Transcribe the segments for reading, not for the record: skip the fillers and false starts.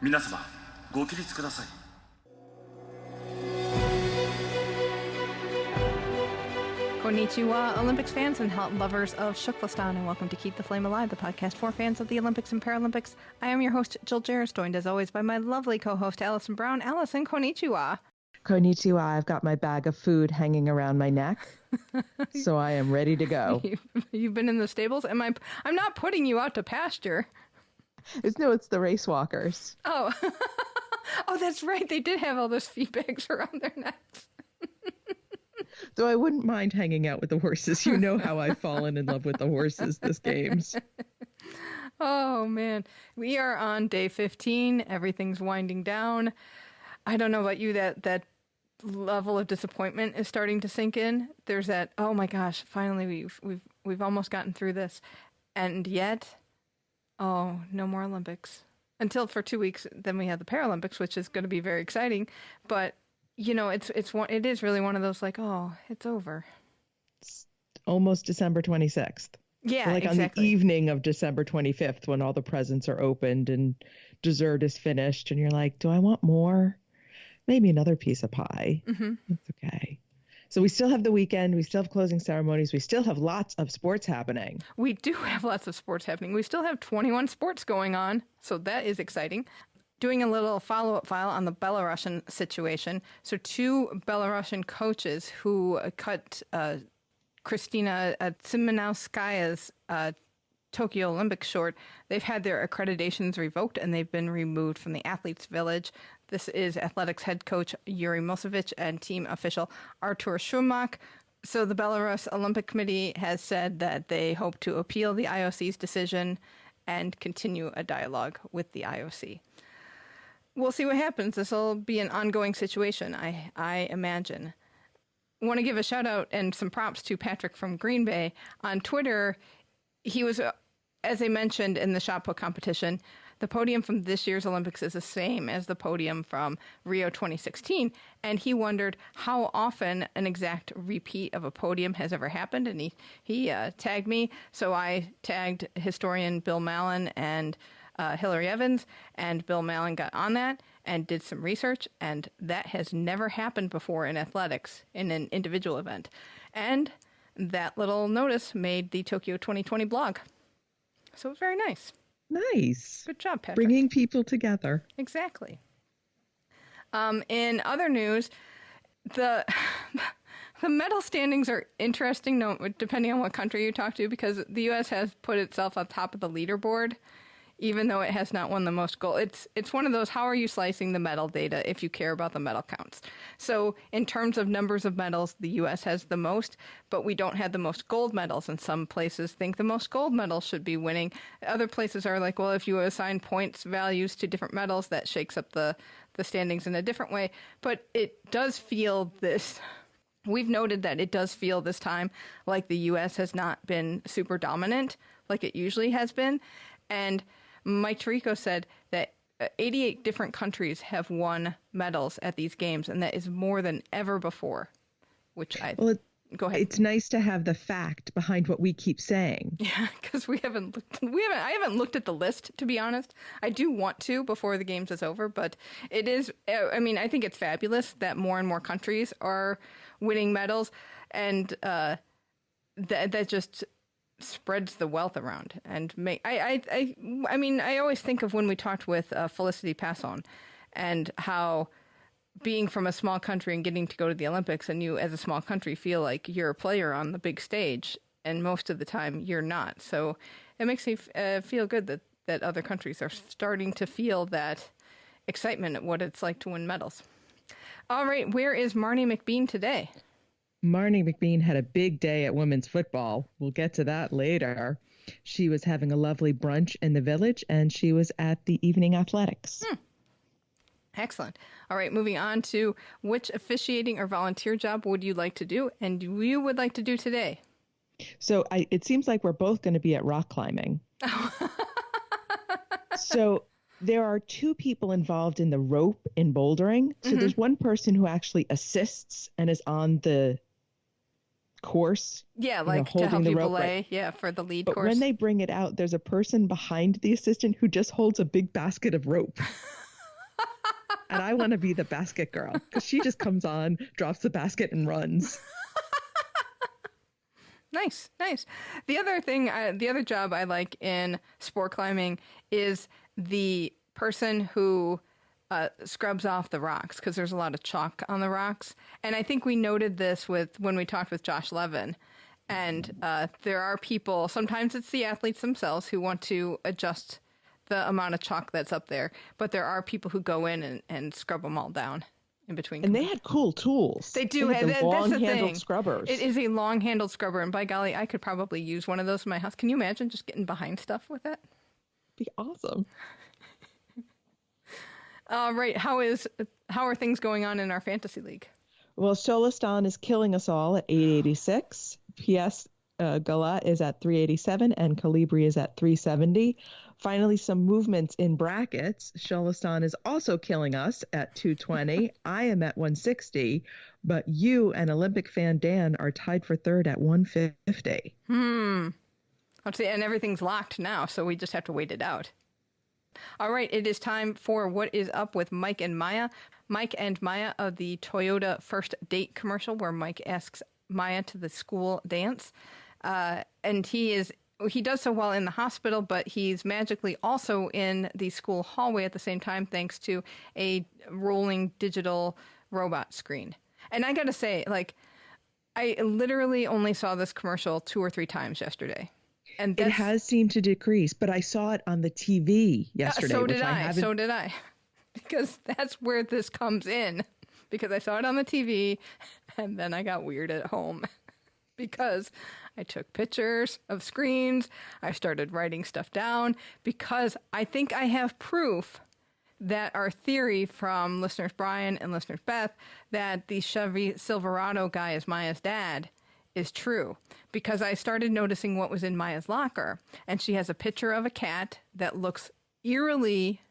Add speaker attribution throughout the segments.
Speaker 1: 皆様ご起立ください。
Speaker 2: Konnichiwa, Olympics fans and lovers of TKFLASTAN, and welcome to Keep the Flame Alive, the podcast for fans of the Olympics and Paralympics. I am your host, Jill Jarrett, joined as always by my lovely co-host, Alison Brown. Alison, konnichiwa.
Speaker 3: Konnichiwa. I've got my bag of food hanging around my neck, so I am ready to go.
Speaker 2: You've been in the stables? I'm not putting you out to pasture.
Speaker 3: It's the race walkers.
Speaker 2: Oh, oh, that's right. They did have all those feed bags around their necks.
Speaker 3: Though I wouldn't mind hanging out with the horses. You know how I've fallen in love with the horses this games.
Speaker 2: Oh, man. We are on day 15. Everything's winding down. I don't know about you, that level of disappointment is starting to sink in. There's that, oh my gosh, finally we've almost gotten through this. And yet, oh, no more Olympics. Until for 2 weeks, then we have the Paralympics, which is going to be very exciting. But you know, it is really one of those like, oh, it's over.
Speaker 3: It's almost December 26th.
Speaker 2: Yeah,
Speaker 3: so like
Speaker 2: exactly.
Speaker 3: On the evening of December 25th, when all the presents are opened and dessert is finished, and you're like, do I want more? Maybe another piece of pie.
Speaker 2: Mm-hmm.
Speaker 3: It's okay. So we still have the weekend. We still have closing ceremonies. We still have lots of sports happening.
Speaker 2: We do have lots of sports happening. We still have 21 sports going on, so that is exciting. Doing a little follow-up file on the Belarusian situation. So 2 Belarusian coaches who cut Kristina Simonowskaya's Tokyo Olympics short, they've had their accreditations revoked and they've been removed from the athletes' village. This is athletics head coach Yuri Mosovic and team official Artur Shumak. So the Belarus Olympic Committee has said that they hope to appeal the IOC's decision and continue a dialogue with the IOC. We'll see what happens. This will be an ongoing situation, I imagine. I want to give a shout out and some props to Patrick from Green Bay. On Twitter, he was, as I mentioned in the shot put competition, the podium from this year's Olympics is the same as the podium from Rio 2016. And he wondered how often an exact repeat of a podium has ever happened. And he tagged me. So I tagged historian Bill Mallon and Hillary Evans, and Bill Mallon got on that and did some research, and that has never happened before in athletics in an individual event. And that little notice made the Tokyo 2020 blog. So it was very nice.
Speaker 3: Nice.
Speaker 2: Good job, Patrick.
Speaker 3: Bringing people together.
Speaker 2: Exactly. In other news, the medal standings are interesting, depending on what country you talk to, because the U.S. has put itself on top of the leaderboard, even though it has not won the most gold. It's one of those, how are you slicing the medal data if you care about the medal counts? So in terms of numbers of medals, the U.S. has the most, but we don't have the most gold medals. And some places think the most gold medals should be winning. Other places are like, well, if you assign points values to different medals, that shakes up the standings in a different way. But it does feel this... We've noted that it does feel this time like the U.S. has not been super dominant like it usually has been. And Mike Tirico said that 88 different countries have won medals at these games, and that is more than ever before, go ahead.
Speaker 3: It's nice to have the fact behind what we keep saying.
Speaker 2: Yeah, because I haven't looked at the list, to be honest. I do want to before the games is over, but it is, I mean, I think it's fabulous that more and more countries are winning medals, and that just spreads the wealth around. And I mean, I always think of when we talked with Felicity Passon and how being from a small country and getting to go to the Olympics, and you as a small country feel like you're a player on the big stage, and most of the time you're not. So it makes me feel good that other countries are starting to feel that excitement at what it's like to win medals. All right, where is Marnie McBean today?
Speaker 3: Marnie McBean had a big day at women's football. We'll get to that later. She was having a lovely brunch in the village, and she was at the evening athletics.
Speaker 2: Excellent. All right, moving on to which officiating or volunteer job would you like to do, and you would like to do today?
Speaker 3: So it seems like we're both going to be at rock climbing. So there are 2 people involved in the rope in bouldering. So there's one person who actually assists and is on the course.
Speaker 2: Yeah, like to help you belay. Right. Yeah, for the lead course.
Speaker 3: But when they bring it out, there's a person behind the assistant who just holds a big basket of rope. And I want to be the basket girl because she just comes on, drops the basket, and runs.
Speaker 2: Nice. The other job I like in sport climbing is the person who scrubs off the rocks, because there's a lot of chalk on the rocks. And I think we noted this when we talked with Josh Levin. And there are people, sometimes it's the athletes themselves who want to adjust the amount of chalk that's up there. But there are people who go in and scrub them all down in between.
Speaker 3: And they had cool tools.
Speaker 2: They do.
Speaker 3: They had the
Speaker 2: That's the
Speaker 3: long-handled
Speaker 2: thing.
Speaker 3: scrubbers.
Speaker 2: It is a long-handled scrubber. And by golly, I could probably use one of those in my house. Can you imagine just getting behind stuff with it?
Speaker 3: Be awesome.
Speaker 2: Right. How are things going on in our fantasy league?
Speaker 3: Well, Sholastan is killing us all at 886. PS Galat is at 387 and Calibri is at 370. Finally, some movements in brackets. Sholastan is also killing us at 220. I am at 160, but you and Olympic fan Dan are tied for third at 150.
Speaker 2: Let's see, and everything's locked now, so we just have to wait it out. All right, it is time for What Is Up with Mike and Maya. Mike and Maya of the Toyota First Date commercial, where Mike asks Maya to the school dance. And he does so while in the hospital, but he's magically also in the school hallway at the same time, thanks to a rolling digital robot screen. And I got to say, I literally only saw this commercial 2 or 3 times yesterday. And
Speaker 3: it has seemed to decrease, but I saw it on the TV yesterday.
Speaker 2: So did I. Because that's where this comes in. Because I saw it on the TV, and then I got weird at home. Because I took pictures of screens. I started writing stuff down. Because I think I have proof that our theory from listeners Brian and listeners Beth, that the Chevy Silverado guy is Maya's dad, is true, because I started noticing what was in Maya's locker, and she has a picture of a cat that looks eerily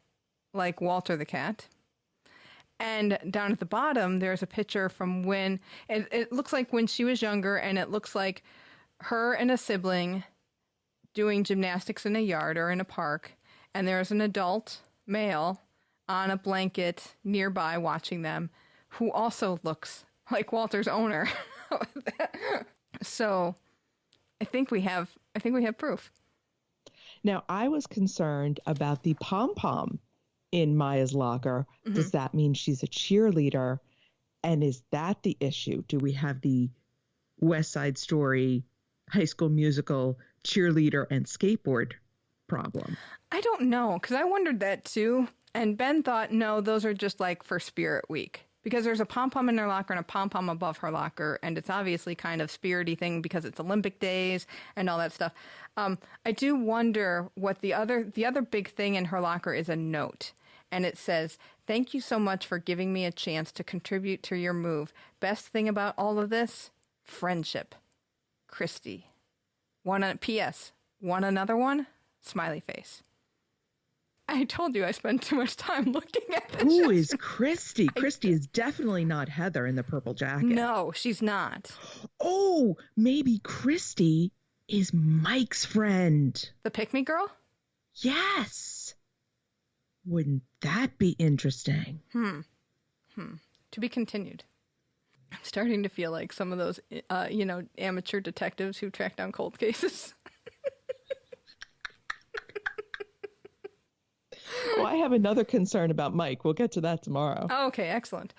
Speaker 2: like Walter the cat. And down at the bottom, there's a picture from when it looks like when she was younger, and it looks like her and a sibling doing gymnastics in a yard or in a park, and there's an adult male on a blanket nearby watching them, who also looks like Walter's owner. So I think we have proof.
Speaker 3: Now, I was concerned about the pom-pom in Maya's locker. Mm-hmm. Does that mean she's a cheerleader? And is that the issue? Do we have the West Side Story, High School Musical, cheerleader and skateboard problem? I
Speaker 2: don't know, because I wondered that too. And Ben thought, no, those are just for Spirit Week. Because there's a pom-pom in her locker and a pom-pom above her locker, and it's obviously kind of spirity thing because it's Olympic days and all that stuff. I do wonder what the other big thing in her locker is a note, and it says, "Thank you so much for giving me a chance to contribute to your move. Best thing about all of this, friendship. Christy." P.S. Want another one? Smiley face. I told you I spend too much time looking at this.
Speaker 3: Who is Christy? Christy is definitely not Heather in the purple jacket.
Speaker 2: No, she's not.
Speaker 3: Oh, maybe Christy is Mike's friend.
Speaker 2: The pick-me girl?
Speaker 3: Yes. Wouldn't that be interesting?
Speaker 2: To be continued. I'm starting to feel like some of those, amateur detectives who track down cold cases.
Speaker 3: Well, I have another concern about Mike. We'll get to that tomorrow.
Speaker 2: Oh, okay, excellent.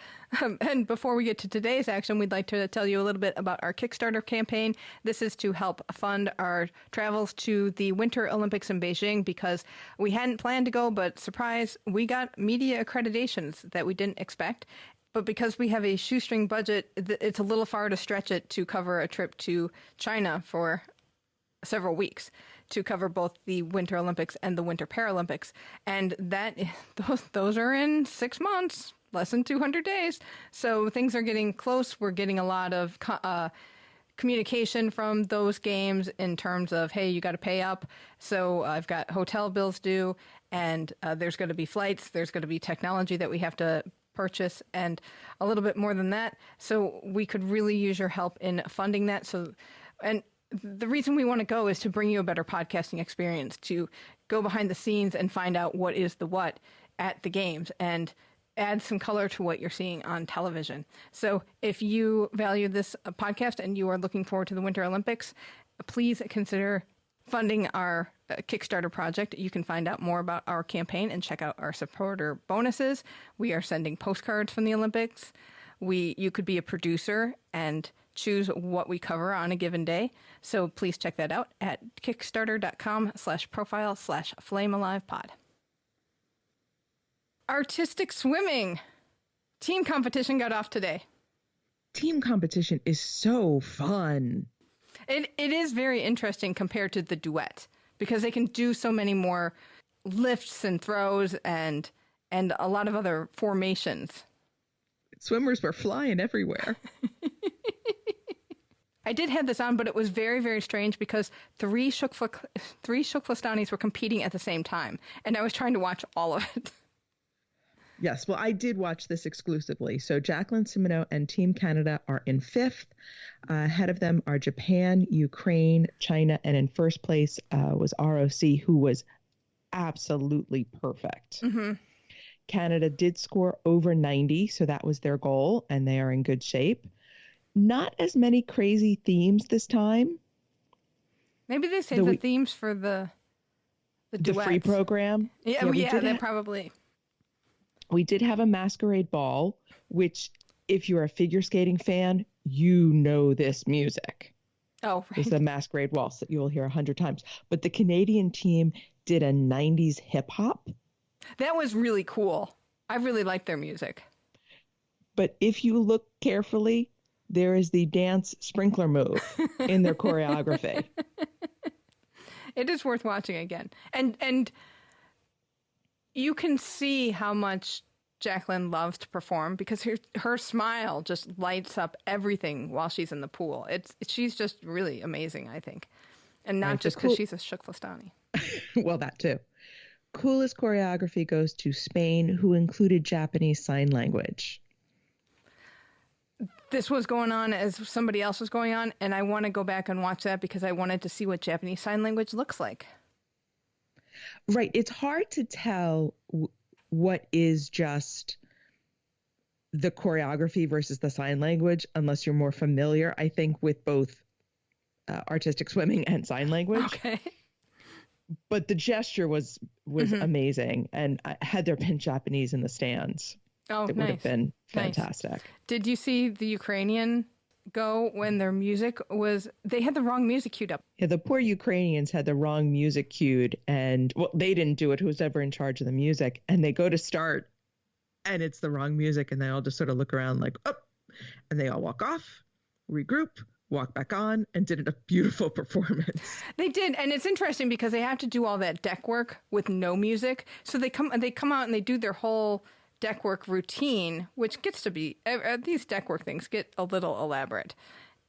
Speaker 2: And before we get to today's action, we'd like to tell you a little bit about our Kickstarter campaign. This is to help fund our travels to the Winter Olympics in Beijing, because we hadn't planned to go, but surprise, we got media accreditations that we didn't expect. But because we have a shoestring budget, it's a little far to stretch it to cover a trip to China for several weeks, to cover both the Winter Olympics and the Winter Paralympics. And those are in 6 months, less than 200 days. So things are getting close. We're getting a lot of communication from those games in terms of, hey, you got to pay up. So I've got hotel bills due, and there's going to be flights. There's going to be technology that we have to purchase, and a little bit more than that. So we could really use your help in funding that. And the reason we want to go is to bring you a better podcasting experience, to go behind the scenes and find out what is the what at the games. And add some color to what you're seeing on television. So if you value this podcast and you are looking forward to the Winter Olympics, please consider funding our Kickstarter project. You can find out more about our campaign and check out our supporter bonuses. We are sending postcards from the Olympics. You could be a producer and choose what we cover on a given day. So please check that out at kickstarter.com/profile/flamealivepod. Artistic swimming. Team competition got off today.
Speaker 3: Team competition is so fun.
Speaker 2: It is very interesting compared to the duet because they can do so many more lifts and throws and a lot of other formations.
Speaker 3: Swimmers were flying everywhere.
Speaker 2: I did have this on, but it was very, very strange because three Schultz-FLASTANIs were competing at the same time, and I was trying to watch all of it.
Speaker 3: Yes, well, I did watch this exclusively. So Jacqueline, Simoneau, and Team Canada are in 5th. Ahead of them are Japan, Ukraine, China, and in first place was ROC, who was absolutely perfect. Mm-hmm. Canada did score over 90, so that was their goal, and they are in good shape. Not as many crazy themes this time.
Speaker 2: Maybe they saved the themes for the
Speaker 3: free program.
Speaker 2: Yeah, they probably.
Speaker 3: We did have a masquerade ball, which, if you're a figure skating fan, you know this music.
Speaker 2: Oh, right.
Speaker 3: It's the masquerade waltz that you will hear 100 times. But the Canadian team did a 90s hip hop.
Speaker 2: That was really cool. I really liked their music.
Speaker 3: But if you look carefully, there is the dance sprinkler move in their choreography.
Speaker 2: It is worth watching again. And you can see how much Jacqueline loves to perform because her smile just lights up everything while she's in the pool. She's just really amazing, I think. And not just because she's a Schultz-FLASTANI.
Speaker 3: Well, that too. Coolest choreography goes to Spain, who included Japanese Sign Language.
Speaker 2: This was going on as somebody else was going on, and I want to go back and watch that because I wanted to see what Japanese Sign Language looks like.
Speaker 3: Right. It's hard to tell what is just the choreography versus the sign language unless you're more familiar, I think, with both artistic swimming and sign language.
Speaker 2: Okay.
Speaker 3: But the gesture was mm-hmm. amazing. And had there been Japanese in the stands, it would have been fantastic.
Speaker 2: Nice. Did you see the Ukrainian go when their music was, they had the wrong music queued up?
Speaker 3: Yeah, the poor Ukrainians had the wrong music queued, and well, they didn't do it. Who was ever in charge of the music? And they go to start and it's the wrong music, and they all just sort of look around like, oh, and they all walk off, regroup, walk back on, and did a beautiful performance.
Speaker 2: They did, and it's interesting because they have to do all that deck work with no music. So they come out and they do their whole deck work routine, which gets to be, these deck work things get a little elaborate.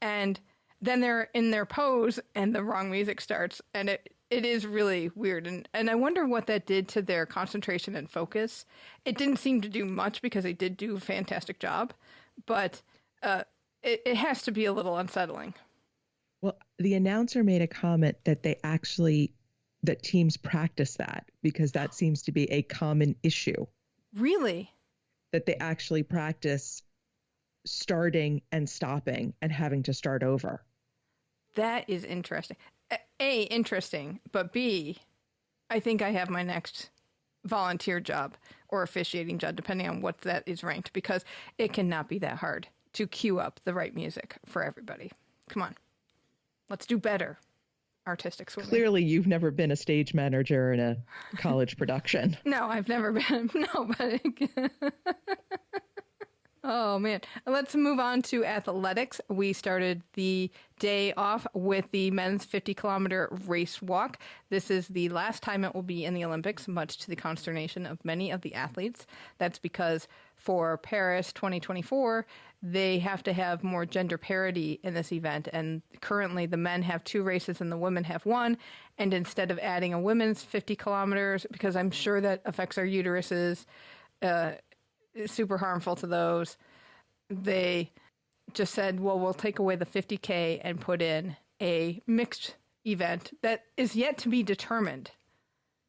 Speaker 2: And then they're in their pose and the wrong music starts, and it is really weird. And I wonder what that did to their concentration and focus. It didn't seem to do much because they did do a fantastic job, but it has to be a little unsettling.
Speaker 3: Well, the announcer made a comment that that teams practice that because that seems to be a common issue. Really? That they actually practice starting and stopping and having to start over.
Speaker 2: That is interesting. A, interesting, but B, I think I have my next volunteer job or officiating job, depending on what that is ranked, because it cannot be that hard to cue up the right music for everybody. Come on. Let's do better. Artistic swimming.
Speaker 3: Clearly, you've never been a stage manager in a college production.
Speaker 2: No, I've never been. No, but oh, man. Let's move on to athletics. We started the day off with the men's 50-kilometer race walk. This is the last time it will be in the Olympics, much to the consternation of many of the athletes. That's because for Paris 2024, they have to have more gender parity in this event. And currently the men have 2 races and the women have 1. And instead of adding a women's 50 kilometers, because I'm sure that affects our uteruses, super harmful to those, they just said, well, we'll take away the 50K and put in a mixed event that is yet to be determined.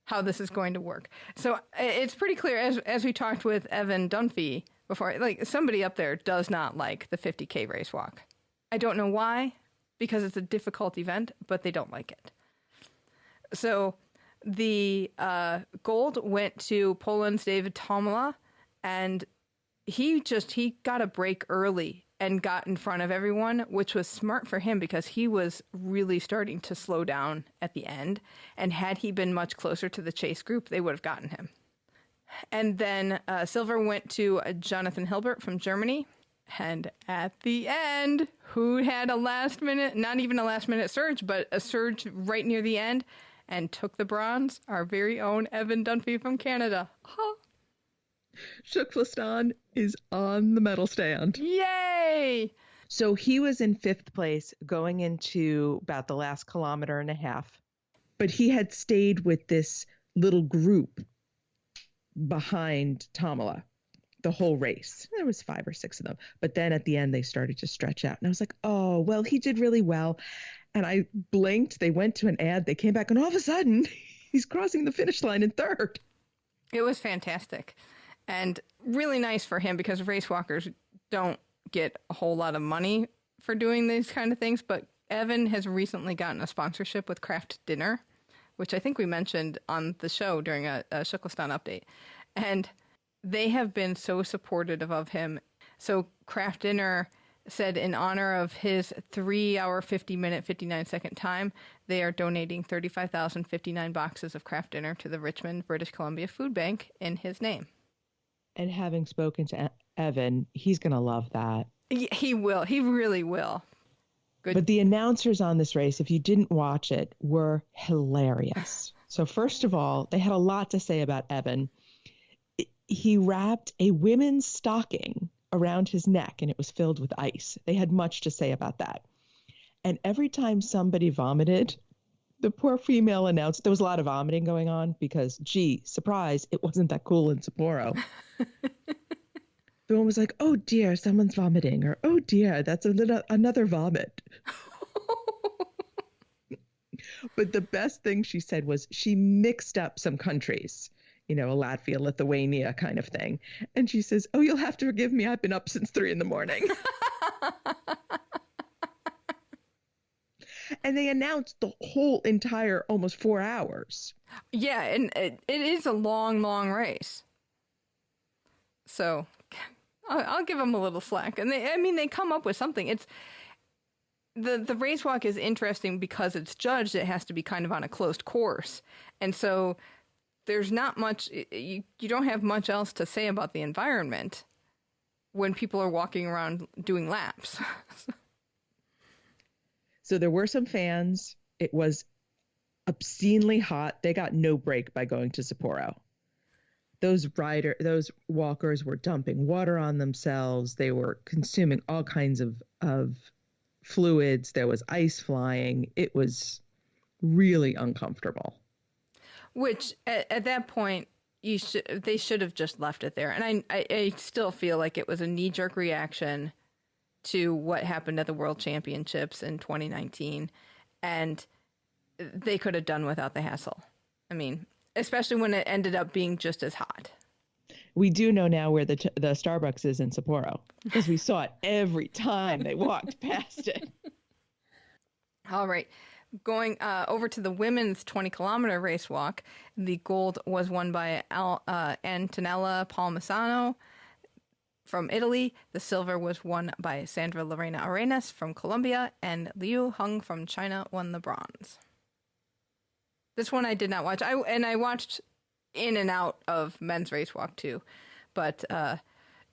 Speaker 2: how this is going to work. So it's pretty clear, as we talked with Evan Dunfee before, like somebody up there does not like the 50K race walk. I don't know why, because it's a difficult event, but they don't like it. So the gold went to Poland's David Tomala, and he got a break early and got in front of everyone, which was smart for him because he was really starting to slow down at the end. And had he been much closer to the chase group, they would have gotten him. And then silver went to Jonathan Hilbert from Germany. And at the end, who had a last minute, not even a last minute surge, but a surge right near the end and took the bronze? Our very own Evan Dunfee from Canada. Huh.
Speaker 3: TKFLASTAN is on the medal stand.
Speaker 2: Yay!
Speaker 3: So he was in 5th place going into about the last kilometer and a half. But he had stayed with this little group behind Tomala the whole race. There was 5 or 6 of them. But then at the end, they started to stretch out. And I was like, oh, well, he did really well. And I blinked. They went to an ad. They came back. And all of a sudden, he's crossing the finish line in 3rd.
Speaker 2: It was fantastic. And really nice for him because race walkers don't get a whole lot of money for doing these kind of things. But Evan has recently gotten a sponsorship with Kraft Dinner, which I think we mentioned on the show during a TKFLASTAN update. And they have been so supportive of him. So Kraft Dinner said in honor of his 3 hour, 50 minute, 59 second time, they are donating 35,059 boxes of Kraft Dinner to the Richmond, British Columbia Food Bank in his name.
Speaker 3: And having spoken to Evan, he's going to love that.
Speaker 2: He will. He really will. Good.
Speaker 3: But the announcers on this race, if you didn't watch it, were hilarious. So first of all, they had a lot to say about Evan. He wrapped a women's stocking around his neck and it was filled with ice. They had much to say about that. And every time somebody vomited, the poor female announcer, there was a lot of vomiting going on because, gee, surprise, it wasn't that cool in Sapporo. The one was like, oh dear, someone's vomiting, or oh dear, that's another vomit. But the best thing she said was she mixed up some countries, a Latvia, Lithuania kind of thing. And she says, oh, you'll have to forgive me. I've been up since 3 a.m. And they announced the whole entire almost 4 hours.
Speaker 2: Yeah, and it is a long, long race. So I'll give them a little slack. And they come up with something. It's the race walk is interesting because it's judged. It has to be kind of on a closed course. And so there's not much, you don't have much else to say about the environment when people are walking around doing laps.
Speaker 3: So there were some fans. It was obscenely hot. They got no break by going to Sapporo. Those walkers were dumping water on themselves. They were consuming all kinds of fluids. There was ice flying. It was really uncomfortable.
Speaker 2: Which at that point, they should have just left it there. And I still feel like it was a knee-jerk reaction to what happened at the World Championships in 2019. And they could have done without the hassle. I mean, especially when it ended up being just as hot.
Speaker 3: We do know now where the Starbucks is in Sapporo because we saw it every time they walked past it.
Speaker 2: All right. Going over to the women's 20-kilometer race walk, the gold was won by Antonella Palmisano from Italy. The silver was won by Sandra Lorena Arenas from Colombia, and Liu Heng from China won the bronze. This one I did not watch. I watched in and out of men's race walk too, but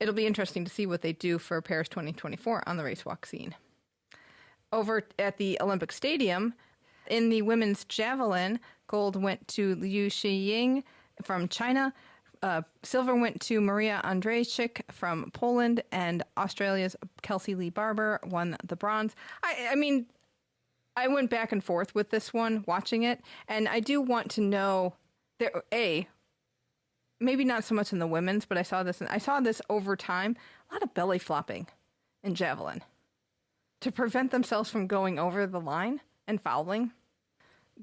Speaker 2: it'll be interesting to see what they do for Paris 2024 on the race walk scene. Over at the Olympic Stadium, in the women's javelin, gold went to Liu Shiying from China. Silver went to Maria Andrzejczyk from Poland, and Australia's Kelsey Lee Barber won the bronze. I mean, I went back and forth with this one, watching it, and I do want to know that maybe not so much in the women's, but I saw this over time. A lot of belly flopping in javelin to prevent themselves from going over the line and fouling.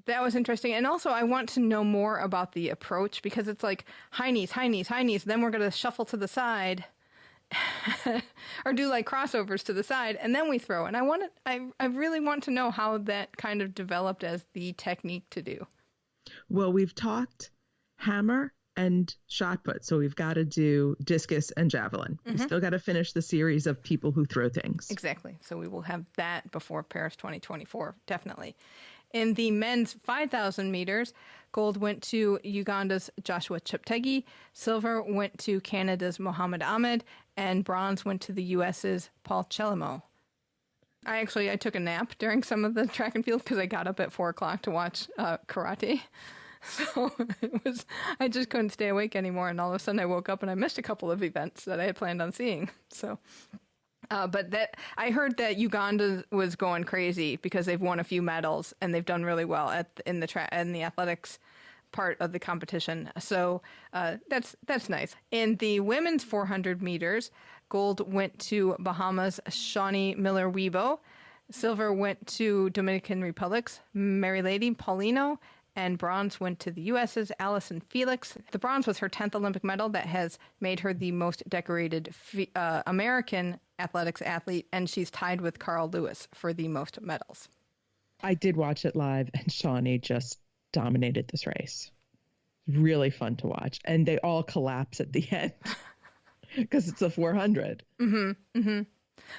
Speaker 2: that was interesting. And also, I want to know more about the approach, because it's like high knees, high knees, high knees. Then we're going to shuffle to the side or do like crossovers to the side, and then we throw. And I really want to know how that kind of developed as the technique to do.
Speaker 3: Well, we've talked hammer and shot put, so we've got to do discus and javelin. We still got to finish the series of people who throw things.
Speaker 2: Exactly. So we will have that before Paris 2024, definitely. In the men's 5,000 meters, gold went to Uganda's Joshua Cheptegei, silver went to Canada's Mohamed Ahmed, and bronze went to the U.S.'s Paul Chelimo. I took a nap during some of the track and field because I got up at 4 o'clock to watch karate. So I just couldn't stay awake anymore. And all of a sudden I woke up and I missed a couple of events that I had planned on seeing. So, but I heard that Uganda was going crazy because they've won a few medals and they've done really well in the athletics part of the competition. So that's nice. In the women's 400 meters, gold went to Bahamas' Shawnee Miller-Weibo. Silver went to Dominican Republic's Mary Lady Paulino. And bronze went to the U.S.'s Alison Felix. The bronze was her 10th Olympic medal that has made her the most decorated American athletics athlete, and she's tied with Carl Lewis for the most medals.
Speaker 3: I did watch it live, and Shawnee just dominated this race. Really fun to watch. And they all collapse at the end because it's a 400.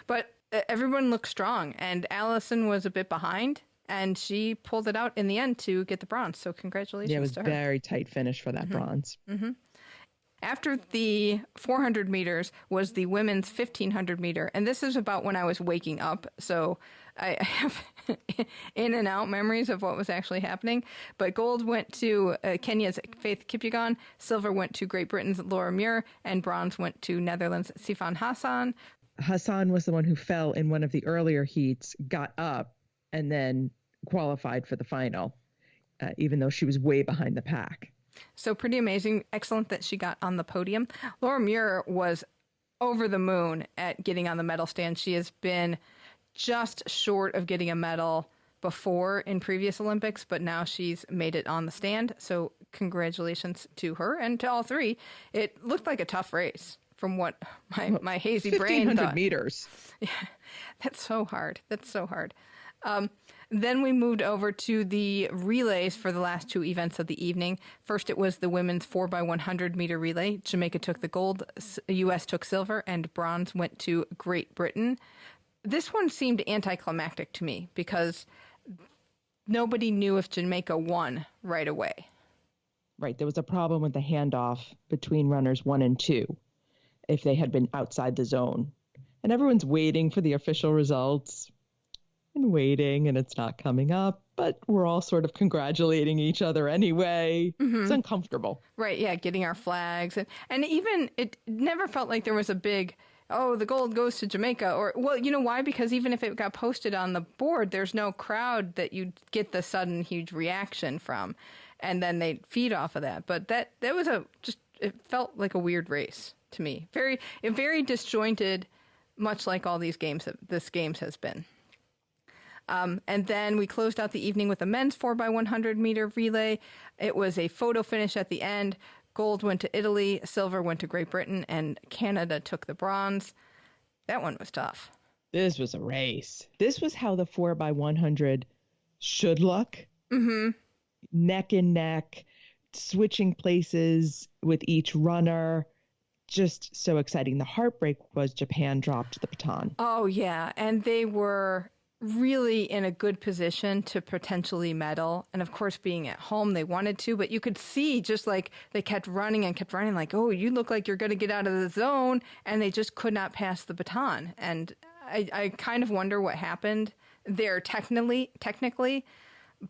Speaker 2: But everyone looked strong, and Alison was a bit behind. And she pulled it out in the end to get the bronze. So congratulations to her.
Speaker 3: Yeah, it was a very tight finish for that bronze.
Speaker 2: After the 400 meters was the women's 1,500 meter. And this is about when I was waking up. So I have in and out memories of what was actually happening. But gold went to Kenya's Faith Kipyegon. Silver went to Great Britain's Laura Muir. And bronze went to Netherlands' Sifan Hassan.
Speaker 3: Hassan was the one who fell in one of the earlier heats, got up, and then qualified for the final, even though she was way behind the pack.
Speaker 2: So pretty amazing. Excellent that she got on the podium. Laura Muir was over the moon at getting on the medal stand. She has been just short of getting a medal before in previous Olympics, but now she's made it on the stand. So congratulations to her and to all three. It looked like a tough race from what my hazy brain thought.
Speaker 3: 1,500 meters.
Speaker 2: Yeah, that's so hard. Then we moved over to the relays for the last two events of the evening. First, it was the women's 4x100 meter relay. Jamaica took the gold, U.S. took silver, and bronze went to Great Britain. This one seemed anticlimactic to me because nobody knew if Jamaica won right away.
Speaker 3: Right. There was a problem with the handoff between runners 1 and 2 if they had been outside the zone. And everyone's waiting for the official results. And waiting, and it's not coming up, but we're all sort of congratulating each other anyway. It's uncomfortable.
Speaker 2: Right, yeah, getting our flags. And even, it never felt like there was a big, oh, the gold goes to Jamaica. Or, well, you know why? Because even if it got posted on the board, there's no crowd that you'd get the sudden huge reaction from. And then they'd feed off of that. But that was it felt like a weird race to me. Very disjointed, much like all these games, this games has been. And then we closed out the evening with a men's 4x100 meter relay. It was a photo finish at the end. Gold went to Italy, silver went to Great Britain, and Canada took the bronze. That one was tough.
Speaker 3: This was a race. This was how the 4x100 should look. Neck and neck, switching places with each runner. Just so exciting. The heartbreak was Japan dropped the baton.
Speaker 2: Oh, yeah. And they were really in a good position to potentially medal. And of course, being at home, they wanted to, but you could see just like they kept running like, oh, you look like you're going to get out of the zone. And they just could not pass the baton. And I kind of wonder what happened there technically,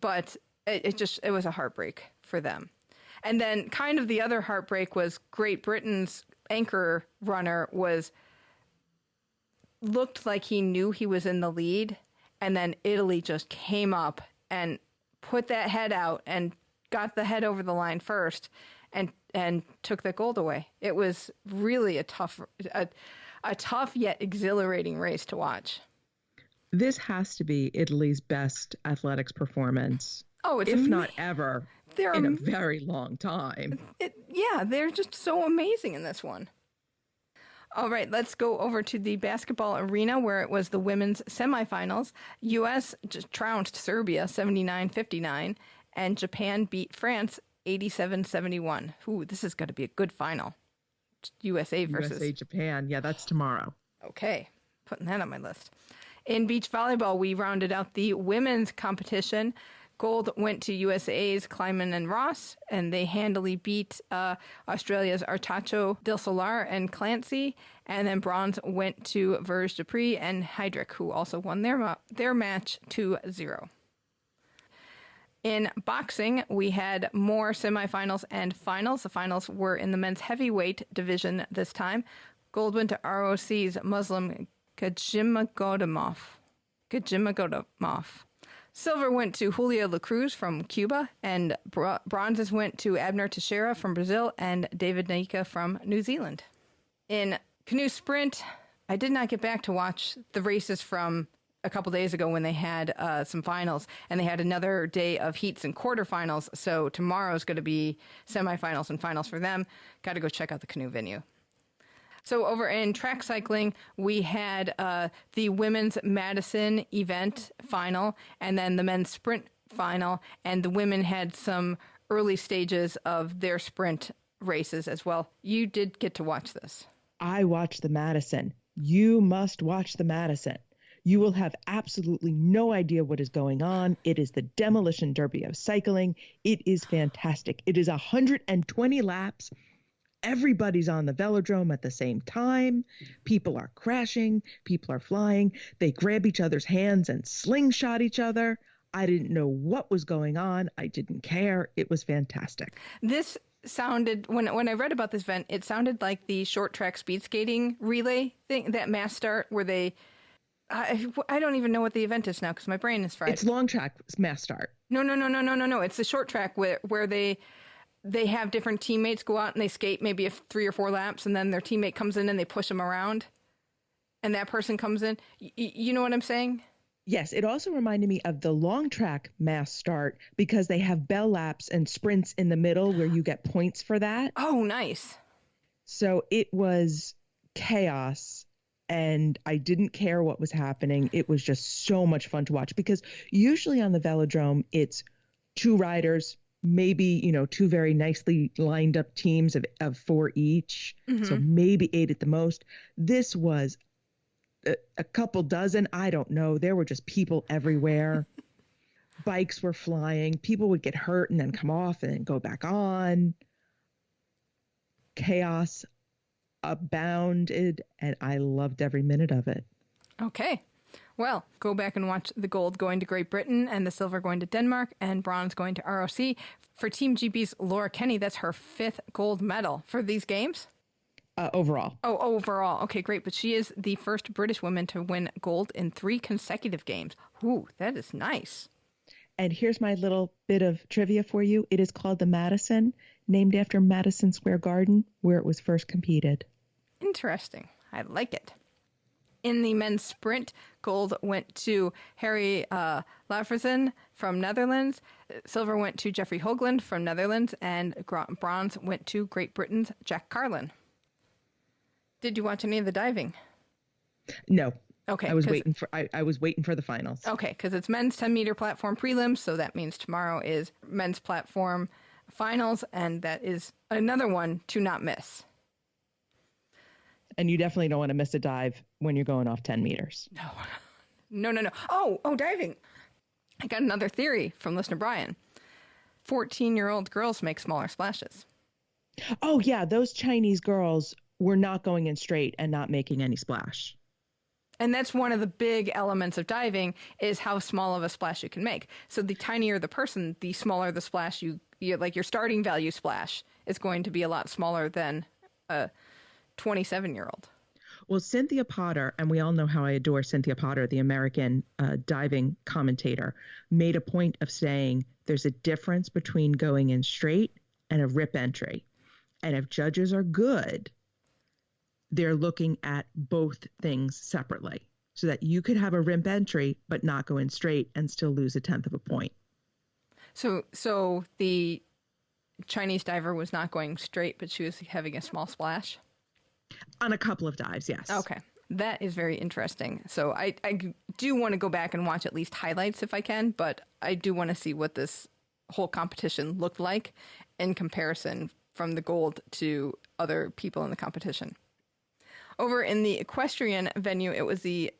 Speaker 2: but it was a heartbreak for them. And then kind of the other heartbreak was Great Britain's anchor runner looked like he knew he was in the lead. And then Italy just came up and put that head out and got the head over the line first and took the gold away. It was really a tough yet exhilarating race to watch.
Speaker 3: This has to be Italy's best athletics performance
Speaker 2: Oh, it's
Speaker 3: if not ever,
Speaker 2: they're
Speaker 3: in a very long time.
Speaker 2: Yeah, they're just so amazing in this one. All right, let's go over to the basketball arena where it was the women's semifinals. U.S. just trounced Serbia 79-59, and Japan beat France 87-71. Ooh, this is going to be a good final. USA versus
Speaker 3: USA Japan. Yeah, that's tomorrow.
Speaker 2: Okay, putting that on my list. In beach volleyball, we rounded out the women's competition. Gold went to USA's Kleiman and Ross, and they handily beat Australia's Artacho, Del Solar, and Clancy. And then bronze went to Verge Dupree and Heydrich, who also won their match 2-0. In boxing, we had more semifinals and finals. The finals were in the men's heavyweight division this time. Gold went to ROC's Muslim Gajimagodimov. Silver went to Julio La Cruz from Cuba, and bronzes went to Abner Teixeira from Brazil and David Naika from New Zealand. In canoe sprint, I did not get back to watch the races from a couple days ago when they had some finals, and they had another day of heats and quarterfinals, so tomorrow's going to be semifinals and finals for them. Got to go check out the canoe venue. So over in track cycling, we had the women's Madison event final and then the men's sprint final. And the women had some early stages of their sprint races as well. You did get to watch this.
Speaker 3: I watched the Madison. You must watch the Madison. You will have absolutely no idea what is going on. It is the demolition derby of cycling. It is fantastic. It is 120 laps. Everybody's on the velodrome at the same time. People are crashing. People are flying. They grab each other's hands and slingshot each other. I didn't know what was going on. I didn't care. It was fantastic.
Speaker 2: This sounded, when I read about this event, it sounded like the short track speed skating relay thing, that mass start where they, I don't even know what the event is now because my brain is fried.
Speaker 3: It's long track mass start.
Speaker 2: No. It's the short track where they have different teammates go out and they skate maybe 3 or 4 laps, and then their teammate comes in and they push them around, and that person comes in. You know what I'm saying?
Speaker 3: Yes. It also reminded me of the long track mass start because they have bell laps and sprints in the middle where you get points for that.
Speaker 2: Oh, nice.
Speaker 3: So it was chaos, and I didn't care what was happening. It was just so much fun to watch because usually on the velodrome, it's 2 riders, maybe, 2 very nicely lined up teams of 4 each. Mm-hmm. So maybe 8 at the most. This was a couple dozen. I don't know. There were just people everywhere. Bikes were flying. People would get hurt and then come off and then go back on. Chaos abounded, and I loved every minute of it.
Speaker 2: Okay. Well, go back and watch the gold going to Great Britain and the silver going to Denmark and bronze going to ROC. For Team GB's Laura Kenny, that's her 5th gold medal for these games?
Speaker 3: Overall.
Speaker 2: Oh, overall. Okay, great. But she is the first British woman to win gold in 3 consecutive games. Ooh, that is nice.
Speaker 3: And here's my little bit of trivia for you. It is called the Madison, named after Madison Square Garden, where it was first competed.
Speaker 2: Interesting. I like it. In the men's sprint, gold went to Harry Laversen from Netherlands. Silver went to Jeffrey Hoagland from Netherlands. And bronze went to Great Britain's Jack Carlin. Did you watch any of the diving?
Speaker 3: No.
Speaker 2: Okay.
Speaker 3: I was waiting for the finals.
Speaker 2: Okay, because it's men's 10-meter platform prelims, so that means tomorrow is men's platform finals, and that is another one to not miss.
Speaker 3: And you definitely don't want to miss a dive when you're going off 10 meters.
Speaker 2: No. Oh, diving. I got another theory from listener Brian. 14-year-old girls make smaller splashes.
Speaker 3: Oh, yeah. Those Chinese girls were not going in straight and not making any splash.
Speaker 2: And that's one of the big elements of diving is how small of a splash you can make. So the tinier the person, the smaller the splash you like your starting value splash is going to be a lot smaller than a 27-year-old.
Speaker 3: Well, Cynthia Potter, and we all know how I adore Cynthia Potter, the American diving commentator, made a point of saying there's a difference between going in straight and a rip entry. And if judges are good, they're looking at both things separately so that you could have a rip entry but not go in straight and still lose 1/10 of a point.
Speaker 2: So the Chinese diver was not going straight, but she was having a small splash?
Speaker 3: On a couple of dives, yes.
Speaker 2: Okay. That is very interesting. So I do want to go back and watch at least highlights if I can, but I do want to see what this whole competition looked like in comparison from the gold to other people in the competition. Over in the equestrian venue, it was the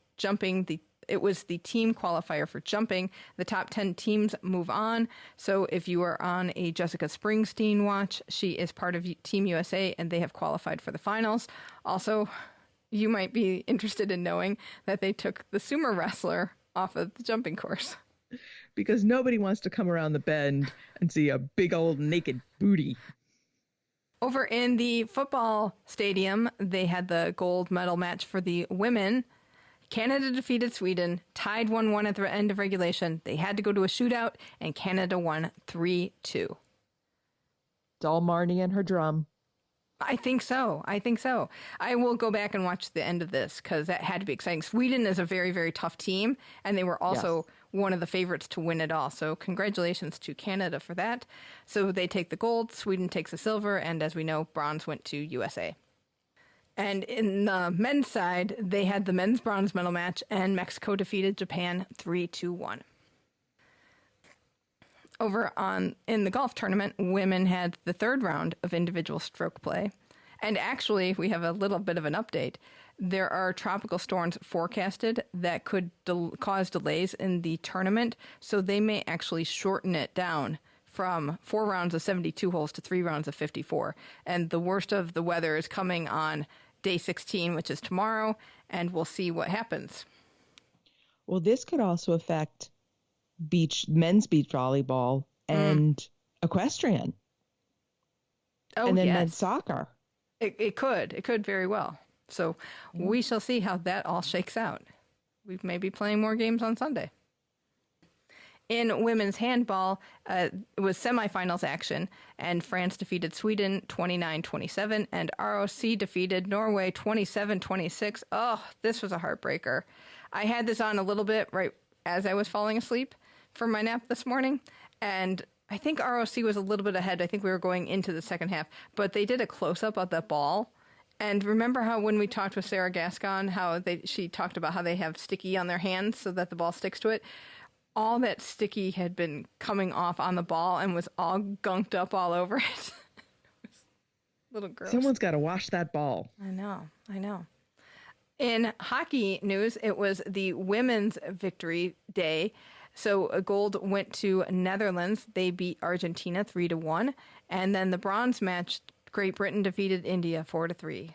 Speaker 2: team qualifier for jumping. The top 10 teams move on. So if you are on a Jessica Springsteen watch, she is part of Team USA and they have qualified for the finals. Also, you might be interested in knowing that they took the sumo wrestler off of the jumping course.
Speaker 3: Because nobody wants to come around the bend and see a big old naked booty.
Speaker 2: Over in the football stadium, they had the gold medal match for the women. Canada defeated Sweden, tied 1-1 at the end of regulation. They had to go to a shootout, and Canada won 3-2.
Speaker 3: It's all Marnie and her drum.
Speaker 2: I think so. I will go back and watch the end of this because that had to be exciting. Sweden is a very, very tough team, and they were also one of the favorites to win it all. So congratulations to Canada for that. So they take the gold, Sweden takes the silver, and as we know, bronze went to USA. And in the men's side, they had the men's bronze medal match, and Mexico defeated Japan 3-1. Over in the golf tournament, women had the third round of individual stroke play. And actually, we have a little bit of an update. There are tropical storms forecasted that could cause delays in the tournament, so they may actually shorten it down from 4 rounds of 72 holes to 3 rounds of 54. And the worst of the weather is coming on day 16, which is tomorrow, and we'll see what happens.
Speaker 3: Well, this could also affect men's beach volleyball and equestrian.
Speaker 2: Oh,
Speaker 3: and then
Speaker 2: yes.
Speaker 3: men's soccer.
Speaker 2: It could very well. So we shall see how that all shakes out. We may be playing more games on Sunday. In women's handball, it was semifinals action, and France defeated Sweden 29-27, and ROC defeated Norway 27-26. Oh, this was a heartbreaker. I had this on a little bit right as I was falling asleep for my nap this morning, and I think ROC was a little bit ahead. I think we were going into the second half, but they did a close-up of that ball. And remember how when we talked with Sarah Gascon, how she talked about how they have sticky on their hands so that the ball sticks to it? All that sticky had been coming off on the ball and was all gunked up all over it. It was a little gross.
Speaker 3: Someone's got to wash that ball.
Speaker 2: I know. In hockey news, it was the women's victory day. So gold went to Netherlands. They beat Argentina 3-1. And then the bronze match, Great Britain defeated India 4-3.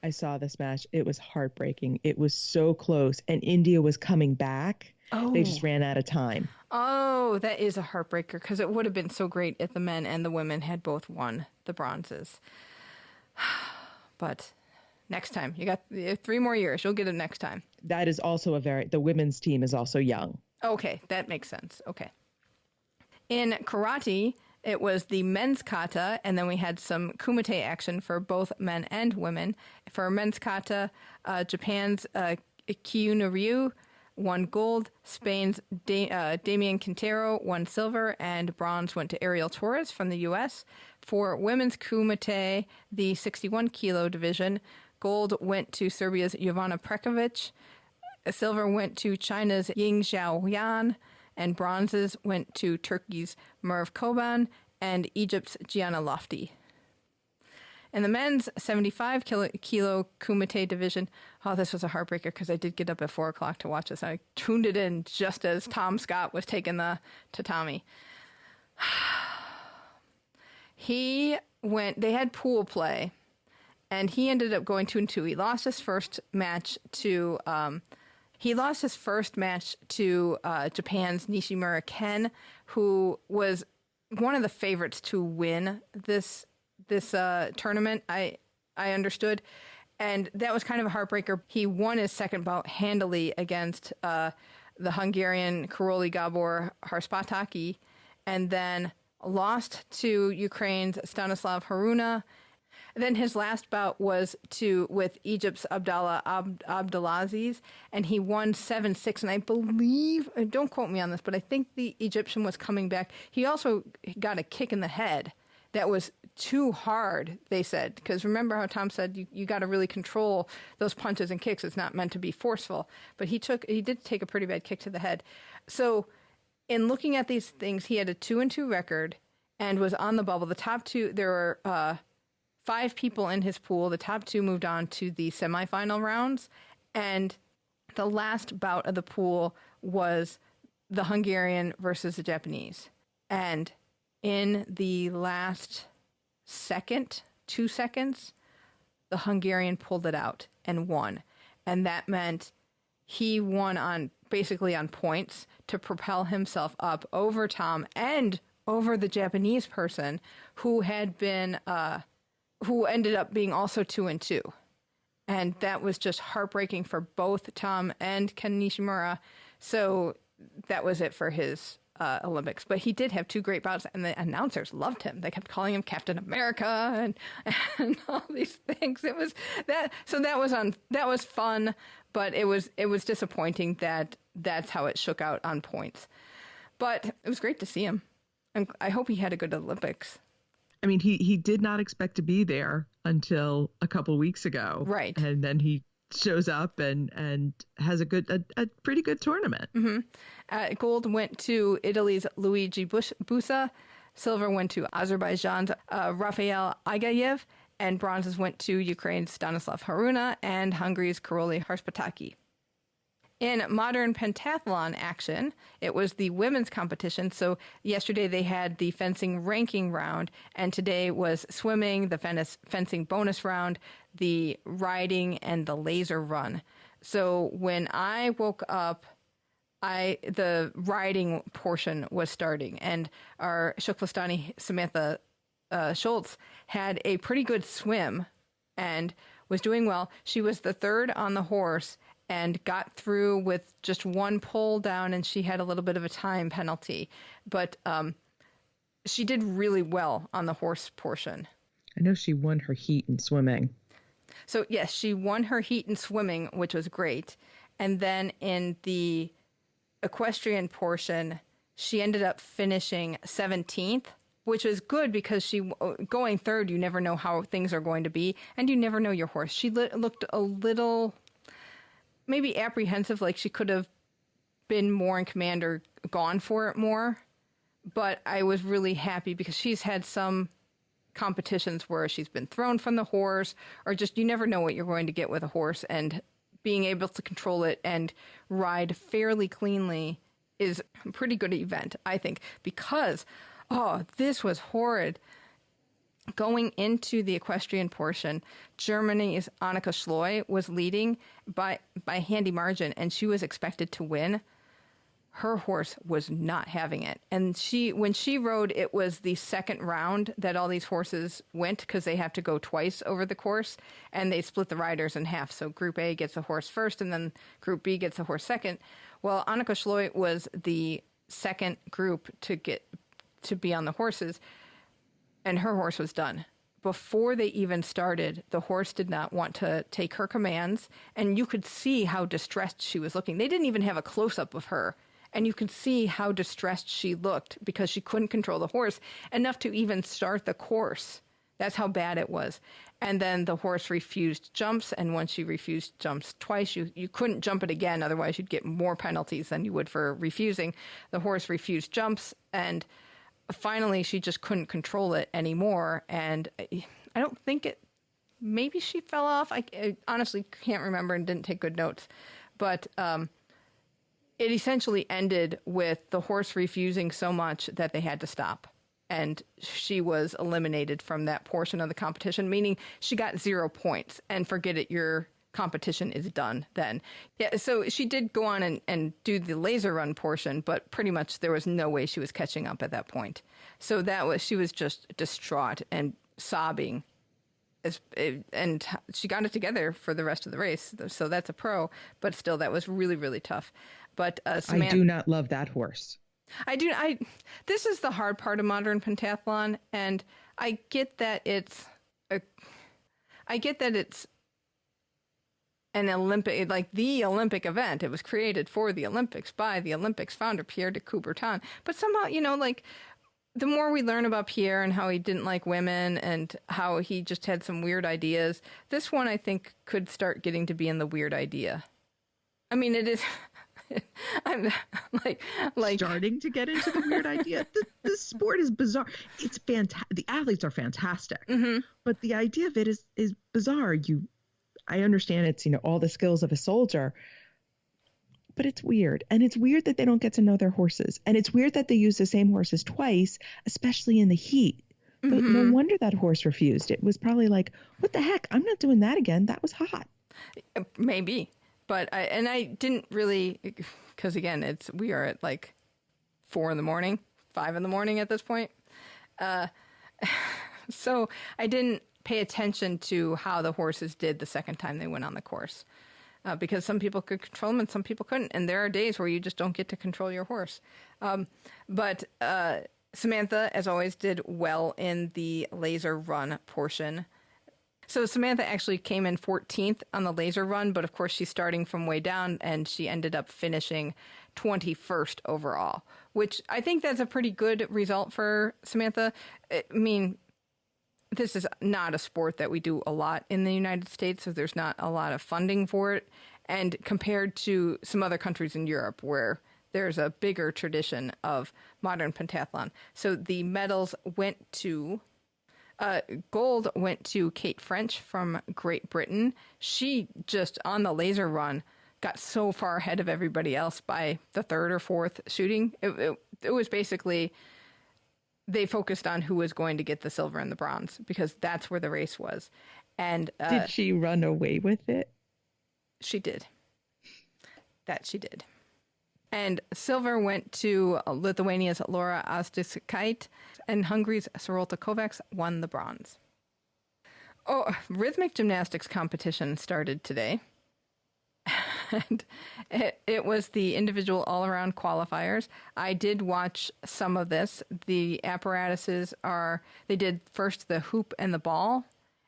Speaker 3: I saw this match. It was heartbreaking. It was so close. And India was coming back.
Speaker 2: Oh.
Speaker 3: They just ran out of time.
Speaker 2: Oh, that is a heartbreaker because it would have been so great if the men and the women had both won the bronzes. But next time. You got 3 more years. You'll get it next time.
Speaker 3: That is also the women's team is also young.
Speaker 2: Okay, that makes sense. Okay. In karate, it was the men's kata, and then we had some kumite action for both men and women. For men's kata, Japan's Kiyuna Ryu won gold, Spain's Damian Quintero won silver, and bronze went to Ariel Torres from the U.S. For women's kumite, the 61-kilo division, gold went to Serbia's Jovana Prekovic, silver went to China's Ying Xiaoyan, and bronzes went to Turkey's Merv Koban and Egypt's Gianna Lofty. In the men's 75-kilo kumite division, this was a heartbreaker because I did get up at 4 o'clock to watch this. I tuned it in just as Tom Scott was taking the tatami. They had pool play, and he ended up going 2-2. He lost his first match to Japan's Nishimura Ken, who was one of the favorites to win this tournament, I understood. And that was kind of a heartbreaker. He won his second bout handily against the Hungarian Karoli Gabor Harspataki, and then lost to Ukraine's Stanislav Haruna. Then his last bout was with Egypt's Abdallah Abdelaziz, and he won 7-6. And I believe, don't quote me on this, but I think the Egyptian was coming back. He also got a kick in the head that was too hard, they said. Because remember how Tom said you got to really control those punches and kicks. It's not meant to be forceful. But he did take a pretty bad kick to the head. So in looking at these things, he had a 2-2 record and was on the bubble. The top two, there were 5 people in his pool. The top 2 moved on to the semifinal rounds. And the last bout of the pool was the Hungarian versus the Japanese. And in the last 2 seconds, the Hungarian pulled it out and won. And that meant he won basically on points to propel himself up over Tom and over the Japanese person who ended up being also 2-2. And that was just heartbreaking for both Tom and Ken Nishimura. So that was it for his Olympics. But he did have 2 great bouts, and the announcers loved him. They kept calling him Captain America and all these things. It was that. So that was fun, but it was disappointing that that's how it shook out on points. But it was great to see him. I hope he had a good Olympics.
Speaker 3: I mean, he did not expect to be there until a couple weeks ago. Right. And then he shows up and has a pretty good tournament.
Speaker 2: Mm-hmm. Gold went to Italy's Luigi Busa. Silver went to Azerbaijan's Rafael Agayev. And bronzes went to Ukraine's Stanislav Haruna and Hungary's Karoli Harspataki. In modern pentathlon action, it was the women's competition. So yesterday they had the fencing ranking round, and today was swimming, the fencing bonus round, the riding, and the laser run. So when I woke up, the riding portion was starting, and our TKFLASTANI Samantha Schultz had a pretty good swim and was doing well. She was the 3rd on the horse and got through with just 1 pull down, and she had a little bit of a time penalty. But she did really well on the horse portion.
Speaker 3: I know she won her heat in swimming.
Speaker 2: So, yes, she won her heat in swimming, which was great. And then in the equestrian portion, she ended up finishing 17th, which was good because going 3rd, you never know how things are going to be, and you never know your horse. She looked a little maybe apprehensive, like she could have been more in command or gone for it more. But I was really happy because she's had some competitions where she's been thrown from the horse, or just you never know what you're going to get with a horse, and being able to control it and ride fairly cleanly is a pretty good event, I think, because, this was horrid. Going into the equestrian portion, Germany's Annika Schloy was leading by handy margin, and she was expected to win. Her horse was not having it. And when she rode, it was the 2nd round that all these horses went, because they have to go twice over the course, and they split the riders in half. So Group A gets a horse first, and then Group B gets a horse second. Well, Annika Schloy was the 2nd group to be on the horses, and her horse was done. Before they even started, the horse did not want to take her commands, and you could see how distressed she was looking. They didn't even have a close-up of her, and you could see how distressed she looked because she couldn't control the horse enough to even start the course. That's how bad it was. And then the horse refused jumps, and once she refused jumps twice, you couldn't jump it again, otherwise you'd get more penalties than you would for refusing. The horse refused jumps, and finally she just couldn't control it anymore, and I don't think maybe she fell off. I honestly can't remember and didn't take good notes, but it essentially ended with the horse refusing so much that they had to stop, and she was eliminated from that portion of the competition, meaning she got 0 points, and forget it, your competition is done then. Yeah, so she did go on and do the laser run portion, but pretty much there was no way she was catching up at that point. So she was just distraught and sobbing, and she got it together for the rest of the race. So that's a pro, but still that was really, really tough. But Samantha,
Speaker 3: I do not love that horse.
Speaker 2: This is the hard part of modern pentathlon, and I get that it's I get that it's an Olympic, like the Olympic event. It was created for the Olympics by the Olympics founder, Pierre de Coubertin. But somehow, like the more we learn about Pierre and how he didn't like women and how he just had some weird ideas, this one I think could start getting to be in the weird idea. I mean, it is. I'm like
Speaker 3: starting to get into the weird idea. The sport is bizarre. It's fantastic. The athletes are fantastic, but the idea of it is bizarre. I understand it's all the skills of a soldier, but it's weird, and it's weird that they don't get to know their horses, and it's weird that they use the same horses twice, especially in the heat. But no wonder that horse refused. It was probably like, what the heck? I'm not doing that again. That was hot.
Speaker 2: Maybe. But I didn't really, because again, we are at like 4 a.m, 5 a.m. at this point. So I didn't pay attention to how the horses did the second time they went on the course. Because some people could control them and some people couldn't. And there are days where you just don't get to control your horse. But Samantha, as always, did well in the laser run portion. So Samantha actually came in 14th on the laser run, but of course she's starting from way down, and she ended up finishing 21st overall, which I think that's a pretty good result for Samantha. I mean, this is not a sport that we do a lot in the United States, so there's not a lot of funding for it. And compared to some other countries in Europe where there's a bigger tradition of modern pentathlon. So the medals went to... gold went to Kate French from Great Britain. She just, on the laser run, got so far ahead of everybody else by the third or fourth shooting. It was basically, they focused on who was going to get the silver and the bronze, because that's where the race was. And
Speaker 3: did she run away with it?
Speaker 2: She did. That she did. And silver went to Lithuania's Laura Austauskaitė, and Hungary's Sarolta Kovacs won the bronze. Oh, rhythmic gymnastics competition started today. And it was the individual all-around qualifiers. I did watch some of this. The apparatuses they did first the hoop and the ball,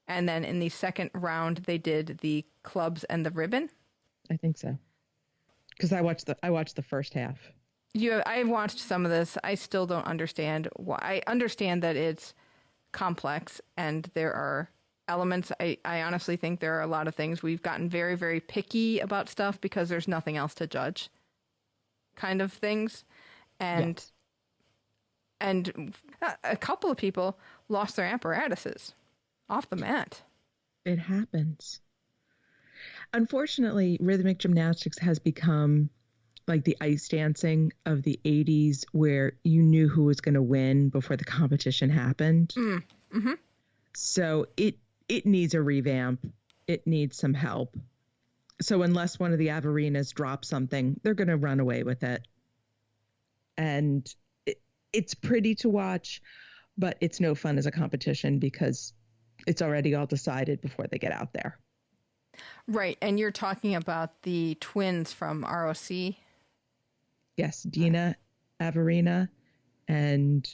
Speaker 2: and then in the second round they did the clubs and the ribbon.
Speaker 3: I think so. Because I watched the first half.
Speaker 2: I watched some of this. I still don't understand why. I understand that it's complex and there are elements. I honestly think there are a lot of things. We've gotten very, very picky about stuff because there's nothing else to judge, kind of things. And a couple of people lost their apparatuses off the mat.
Speaker 3: It happens. Unfortunately, rhythmic gymnastics has become like the ice dancing of the 80s, where you knew who was going to win before the competition happened. Mm-hmm. So it needs a revamp. It needs some help. So unless one of the Avarinas drops something, they're going to run away with it. And it's pretty to watch, but it's no fun as a competition because it's already all decided before they get out there.
Speaker 2: Right. And you're talking about the twins from ROC?
Speaker 3: Yes, Dina Avarina and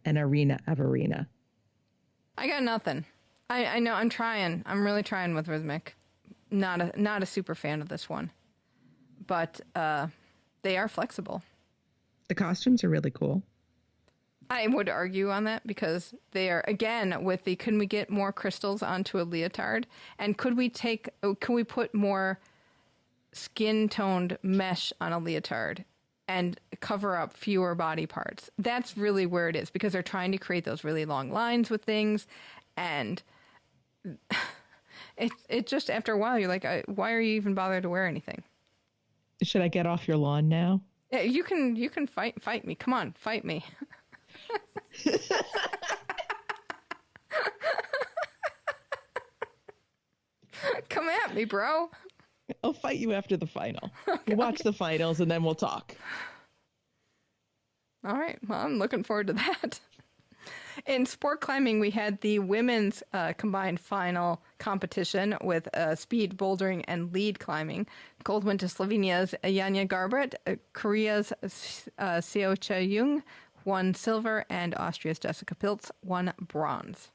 Speaker 3: Arena Avarina.
Speaker 2: I got nothing. I know I'm trying. I'm really trying with Rhythmic. Not a super fan of this one. But they are flexible.
Speaker 3: The costumes are really cool.
Speaker 2: I would argue on that because they are, again, with the, can we get more crystals onto a leotard? And can we put more skin-toned mesh on a leotard and cover up fewer body parts? That's really where it is, because they're trying to create those really long lines with things. And it just, after a while, you're like, why are you even bothered to wear anything?
Speaker 3: Should I get off your lawn now?
Speaker 2: Yeah, you can fight me. Come on, fight me. Come at me, bro.
Speaker 3: I'll fight you after the final. We'll watch the finals and then we'll talk.
Speaker 2: All right. Well, I'm looking forward to that. In sport climbing, we had the women's combined final competition with speed, bouldering, and lead climbing. Gold went to Slovenia's Janja Garbert, Korea's Seo Chae-young won silver, and Austria's Jessica Pilz won bronze.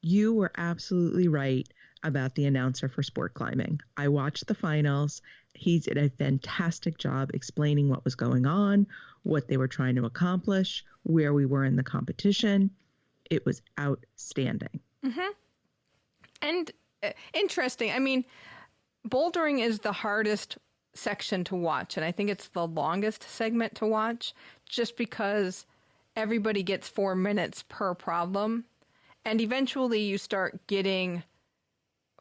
Speaker 3: You were absolutely right about the announcer for sport climbing. I watched the finals. He did a fantastic job explaining what was going on, what they were trying to accomplish, where we were in the competition. It was outstanding.
Speaker 2: Mm-hmm. And interesting. I mean, bouldering is the hardest section to watch, and I think it's the longest segment to watch just because everybody gets 4 minutes per problem, and eventually you start getting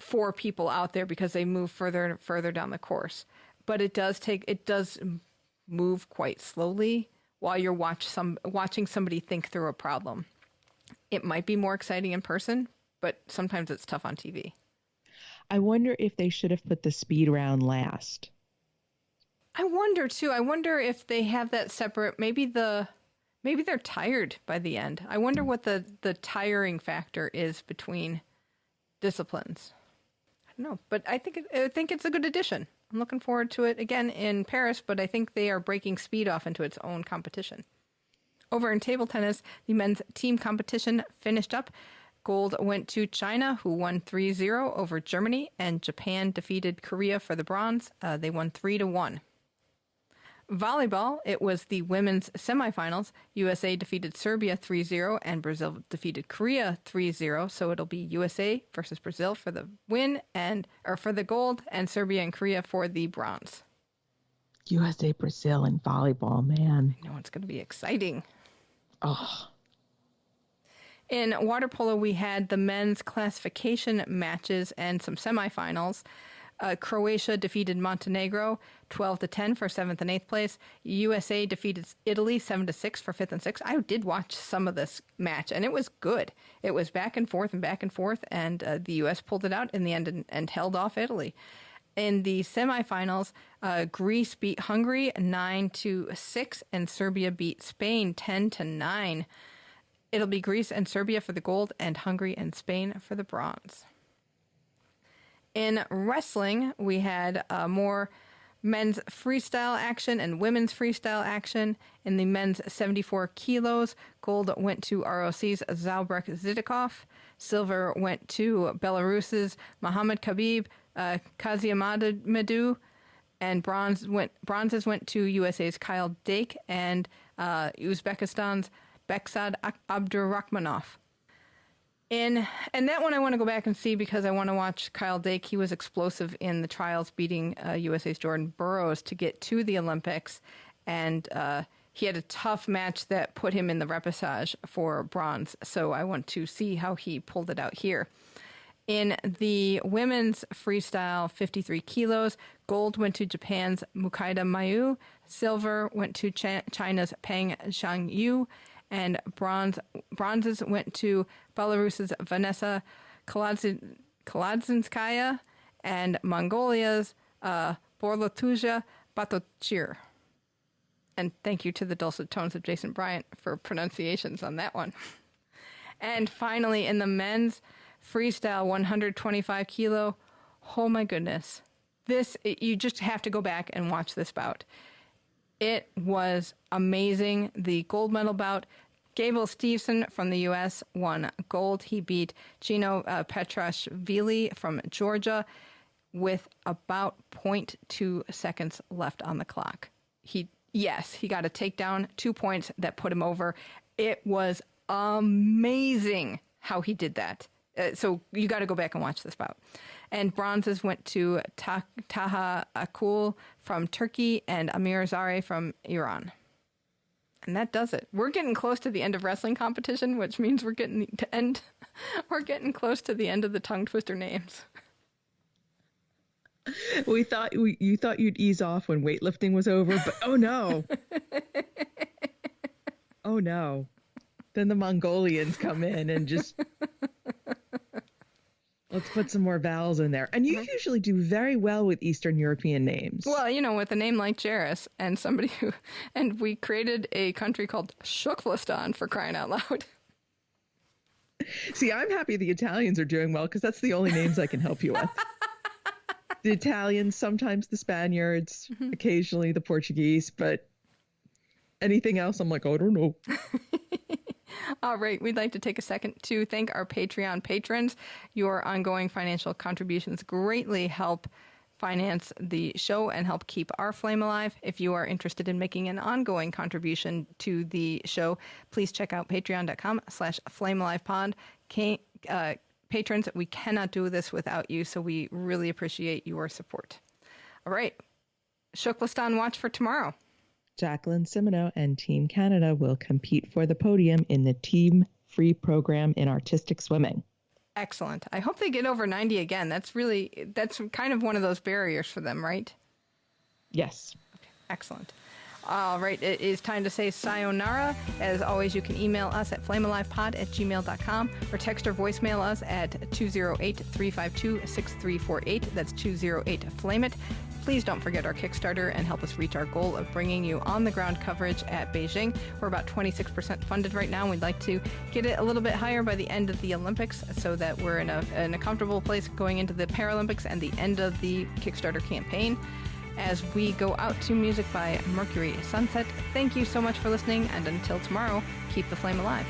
Speaker 2: 4 people out there because they move further and further down the course. But it does move quite slowly while you're watching somebody think through a problem. It might be more exciting in person, but sometimes it's tough on TV.
Speaker 3: I wonder if they should have put the speed round last.
Speaker 2: I wonder too. I wonder if they have that separate. Maybe they're tired by the end. I wonder what the tiring factor is between disciplines. I don't know, but I think it's a good addition. I'm looking forward to it again in Paris, but I think they are breaking speed off into its own competition. Over in table tennis, the men's team competition finished up. Gold went to China, who won 3-0 over Germany, and Japan defeated Korea for the bronze. They won 3-1. Volleyball, it was the women's semifinals. USA defeated Serbia 3-0, and Brazil defeated Korea 3-0. So it'll be USA versus Brazil for the win, or for the gold, and Serbia and Korea for the bronze.
Speaker 3: USA, Brazil, and volleyball, man.
Speaker 2: I know it's going to be exciting.
Speaker 3: Oh.
Speaker 2: In water polo, we had the men's classification matches and some semifinals. Croatia defeated Montenegro 12-10 for 7th and 8th place. USA defeated Italy 7-6 for 5th and 6th. I did watch some of this match, and it was good. It was back and forth, and the US pulled it out in the end and held off Italy. In the semifinals, Greece beat Hungary 9-6, and Serbia beat Spain 10-9. It'll be Greece and Serbia for the gold, and Hungary and Spain for the bronze. In wrestling, we had more men's freestyle action and women's freestyle action. In the men's 74 kilos, gold went to ROC's Zalbrek Zidikov. Silver went to Belarus's Mohamed Khabib Kaziamadou. And bronzes went to USA's Kyle Dake and Uzbekistan's Beksad Abdurrahmanov. And that one I want to go back and see because I want to watch Kyle Dake. He was explosive in the trials, beating USA's Jordan Burroughs to get to the Olympics. And he had a tough match that put him in the repechage for bronze. So I want to see how he pulled it out here. In the women's freestyle 53 kilos, gold went to Japan's Mukaida Mayu. Silver went to China's Peng Xiangyu. And bronzes went to Belarus's Vanessa Kaladzinskaya and Mongolia's Borlatuja Batochir. And thank you to the dulcet tones of Jason Bryant for pronunciations on that one. And finally, in the men's freestyle 125 kilo, oh my goodness. You just have to go back and watch this bout. It was amazing. The gold medal bout, Gable Stevenson from the U.S. won gold. He beat Chino Petrashvili from Georgia with about 0.2 seconds left on the clock. He got a takedown, 2 points that put him over. It was amazing how he did that. So you got to go back and watch this bout. And bronzes went to Taha Akul from Turkey and Amir Zare from Iran. And that does it. We're getting close to the end of wrestling competition, which means we're getting close to the end of the tongue twister names.
Speaker 3: You thought you'd ease off when weightlifting was over, but oh no. Oh no. Then the Mongolians come in and just let's put some more vowels in there. And you usually do very well with Eastern European names.
Speaker 2: Well, with a name like Jairus and we created a country called Schultz for crying out loud.
Speaker 3: See, I'm happy the Italians are doing well because that's the only names I can help you with. The Italians, sometimes the Spaniards, occasionally the Portuguese, but anything else, I'm like, oh, I don't know.
Speaker 2: All right. We'd like to take a second to thank our Patreon patrons. Your ongoing financial contributions greatly help finance the show and help keep our flame alive. If you are interested in making an ongoing contribution to the show, please check out patreon.com/flamealivepod. Patrons, we cannot do this without you, so we really appreciate your support. All right. TKFLASTAN Watch for tomorrow.
Speaker 3: Jacqueline, Simoneau, and Team Canada will compete for the podium in the team free program in artistic swimming.
Speaker 2: Excellent. I hope they get over 90 again. That's kind of one of those barriers for them, right?
Speaker 3: Yes.
Speaker 2: Okay, excellent. All right, it is time to say sayonara. As always, you can email us at flamealivepod@gmail.com or text or voicemail us at 208-352-6348. That's 208-FLAME-IT. Please don't forget our Kickstarter and help us reach our goal of bringing you on-the-ground coverage at Beijing. We're about 26% funded right now. We'd like to get it a little bit higher by the end of the Olympics so that we're in a comfortable place going into the Paralympics and the end of the Kickstarter campaign. As we go out to music by Mercury Sunset, thank you so much for listening, and until tomorrow, keep the flame alive.